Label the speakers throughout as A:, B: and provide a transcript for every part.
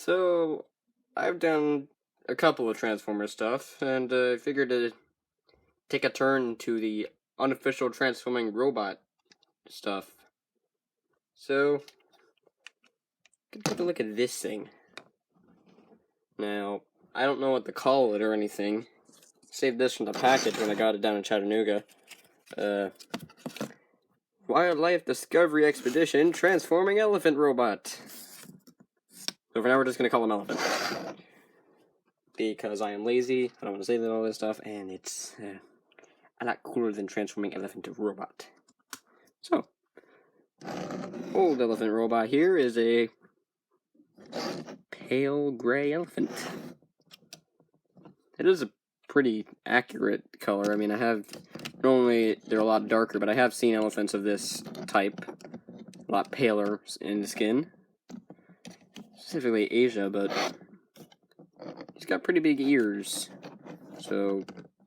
A: So, I've done a couple of Transformer stuff, and figured to take a turn to the unofficial transforming robot stuff. So, take a look at this thing. Now, I don't know what to call it or anything. Saved this from the package when I got it down in Chattanooga. Wildlife Discovery Expedition Transforming Elephant Robot. So for now, we're just going to call him Elephant. Because I am lazy, I don't want to say all this stuff, and it's a lot cooler than transforming elephant to robot. So, old elephant robot here is a pale gray elephant. It is a pretty accurate color. I mean, normally they're a lot darker, but I have seen elephants of this type, a lot paler in the skin. Specifically Asia, but he's got pretty big ears. So,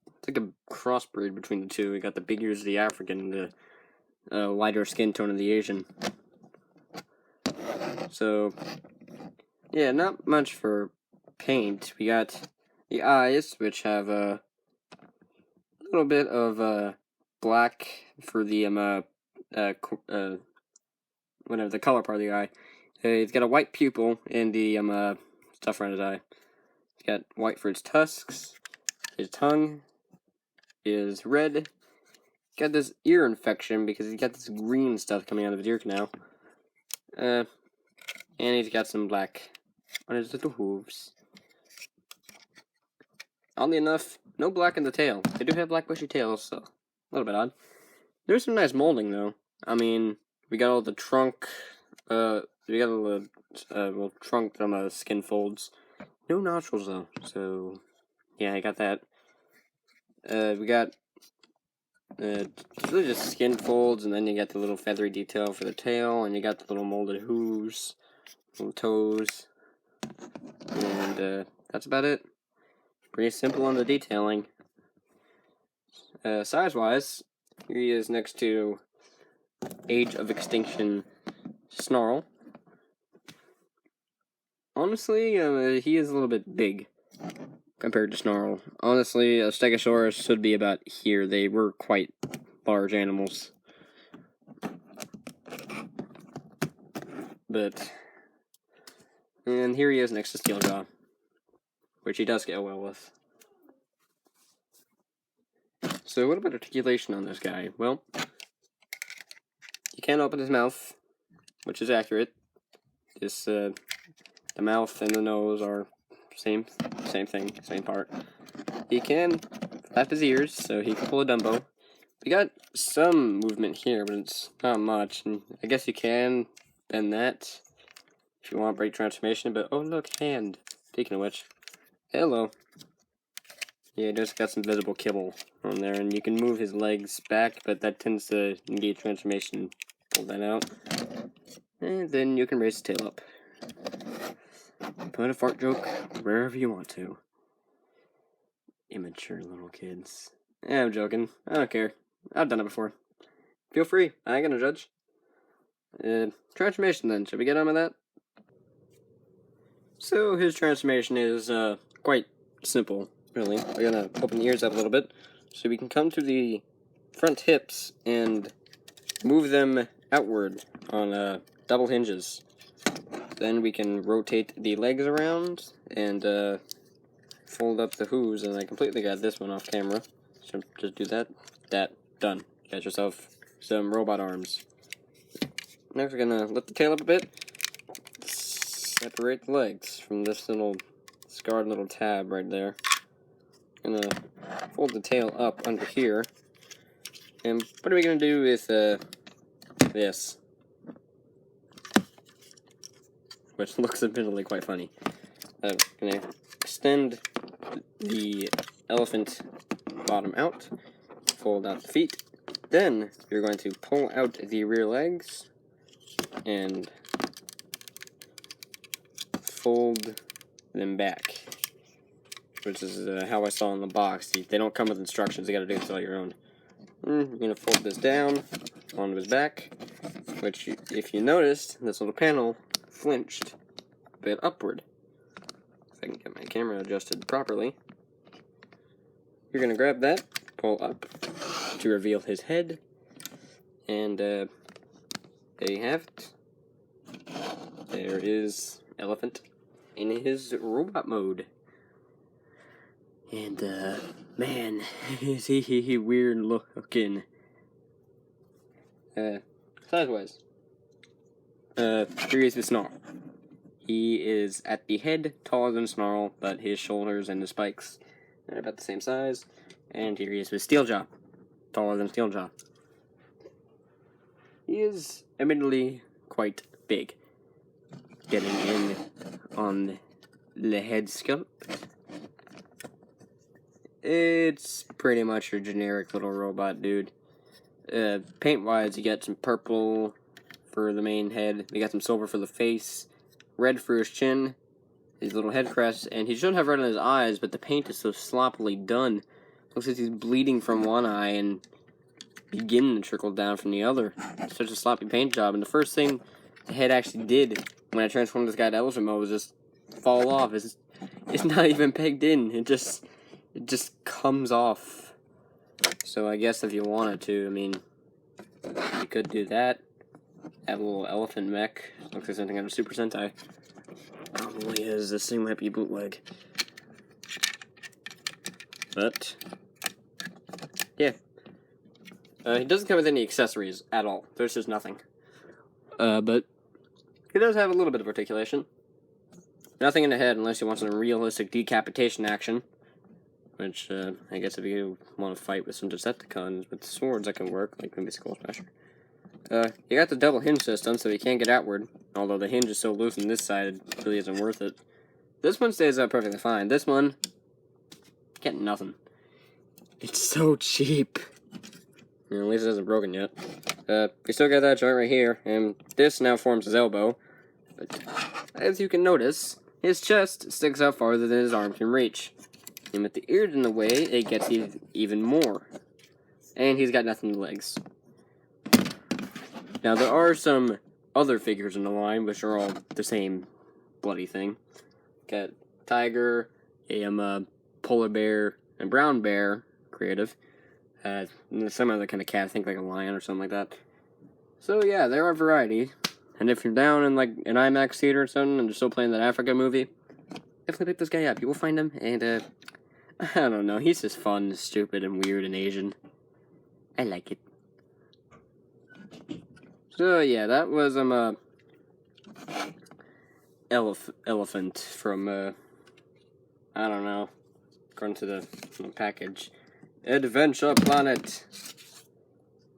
A: it's like a crossbreed between the two. We got the big ears of the African and the lighter skin tone of the Asian. So, yeah, not much for paint. We got the eyes, which have a little bit of black for the whatever the color part of the eye. He's got a white pupil in the stuff around his eye. He's got white for his tusks. His tongue is red. He's got this ear infection because he's got this green stuff coming out of his ear canal. And he's got some black on his little hooves. Oddly enough, no black in the tail. They do have black bushy tails, so a little bit odd. There's some nice molding though. I mean, we got all the trunk. We got all the well, trunk skin folds. No nostrils though. So yeah, I got that. We got it's really just skin folds, and then you got the little feathery detail for the tail, and you got the little molded hooves, little toes, and that's about it. Pretty simple on the detailing. Size-wise, here he is next to Age of Extinction Snarl. Honestly, he is a little bit big compared to Snarl. Honestly, a Stegosaurus should be about here. They were quite large animals. And here he is next to Steeljaw, which he does get well with. So what about articulation on this guy? Well, he can't open his mouth, which is accurate. The mouth and the nose are same thing, same part. He can flap his ears, so he can pull a Dumbo. We got some movement here, but it's not much. And I guess you can bend that if you want brake transformation. But oh look, hand. Speaking of which, hello. Yeah, just got some visible kibble on there, and you can move his legs back, but that tends to negate transformation. Pull that out, and then you can raise his tail up. Put a fart joke wherever you want to. Immature little kids. Yeah, I'm joking. I don't care. I've done it before. Feel free. I ain't gonna judge. Transformation then. Should we get on with that? So his transformation is quite simple, really. We're gonna open the ears up a little bit, so we can come to the front hips and move them outward on double hinges. Then we can rotate the legs around and fold up the hooves, and I completely got this one off camera. So just do that. Done. Got yourself some robot arms. Next we're gonna lift the tail up a bit. Separate the legs from this little scarred little tab right there. Gonna fold the tail up under here. And what are we gonna do with this? Which looks admittedly quite funny. Gonna extend the elephant bottom out, fold out the feet. Then you're going to pull out the rear legs and fold them back, which is how I saw in the box. They don't come with instructions. You got to do this all your own. You're going to fold this down onto his back, which, if you noticed, this little panel flinched a bit upward. if I can get my camera adjusted properly. You're gonna grab that, pull up to reveal his head, and there you have it. There is Elephant in his robot mode. And, man, is he weird looking. Sideways. Here is the Snarl. He is at the head taller than Snarl, but his shoulders and the spikes are about the same size. And here he is with Steeljaw, taller than Steeljaw. He is admittedly quite big. Getting in on the head sculpt. It's pretty much your generic little robot dude. Paint-wise, you got some purple for the main head. You got some silver for the face, red for his chin, his little head crest, and he shouldn't have red in his eyes, but the paint is so sloppily done. Looks like he's bleeding from one eye and beginning to trickle down from the other. It's such a sloppy paint job, and the first thing the head actually did when I transformed this guy to elephant mode was just fall off. It's not even pegged in. It just comes off. So I guess if you wanted to, I mean, you could do that. Have a little elephant mech. Looks like something out of Super Sentai. Probably is. This thing might be bootleg. But yeah. He doesn't come with any accessories at all. There's just nothing. But he does have a little bit of articulation. Nothing in the head unless you want some realistic decapitation action. Which, I guess if you want to fight with some Decepticons with swords, that can work, like maybe Skull Smasher. You got the double hinge system, so you can't get outward. Although the hinge is so loose on this side, it really isn't worth it. This one stays up perfectly fine. This one, getting nothing. It's so cheap. At least it isn't broken yet. We still got that joint right here, and this now forms his elbow. But, as you can notice, his chest sticks out farther than his arm can reach. And with the ears in the way, it gets even more. And he's got nothing in the legs. Now, there are some other figures in the line, which are all the same bloody thing. Got tiger, a polar bear, and brown bear, creative. And some other kind of cat, I think like a lion or something like that. So yeah, there are variety. And if you're down in like an IMAX theater or something, and they're still playing that Africa movie, definitely pick this guy up. You will find him, and I don't know, he's just fun, stupid, and weird, and Asian. I like it. So yeah, that was elephant from I don't know, according to the package, Adventure Planet,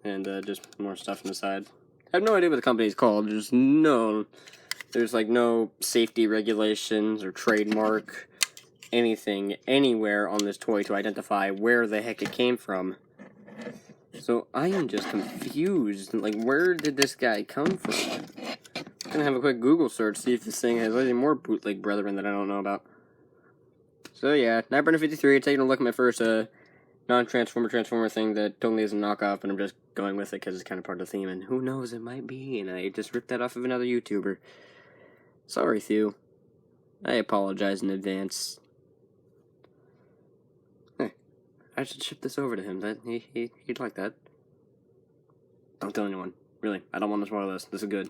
A: and just more stuff on the side. I have no idea what the company's called. There's like no safety regulations or trademark anything anywhere on this toy to identify where the heck it came from. So I am just confused. Like, where did this guy come from? I'm gonna have a quick Google search, see if this thing has any more bootleg brethren that I don't know about. So yeah, Nightburner53, taking a look at my first non-transformer thing that totally is a knockoff, and I'm just going with it because it's kind of part of the theme, and who knows, it might be, and I just ripped that off of another YouTuber. Sorry, Thew. I apologize in advance. I should ship this over to him. He'd like that. Don't tell anyone. Really, I don't want to spoil this. This is good.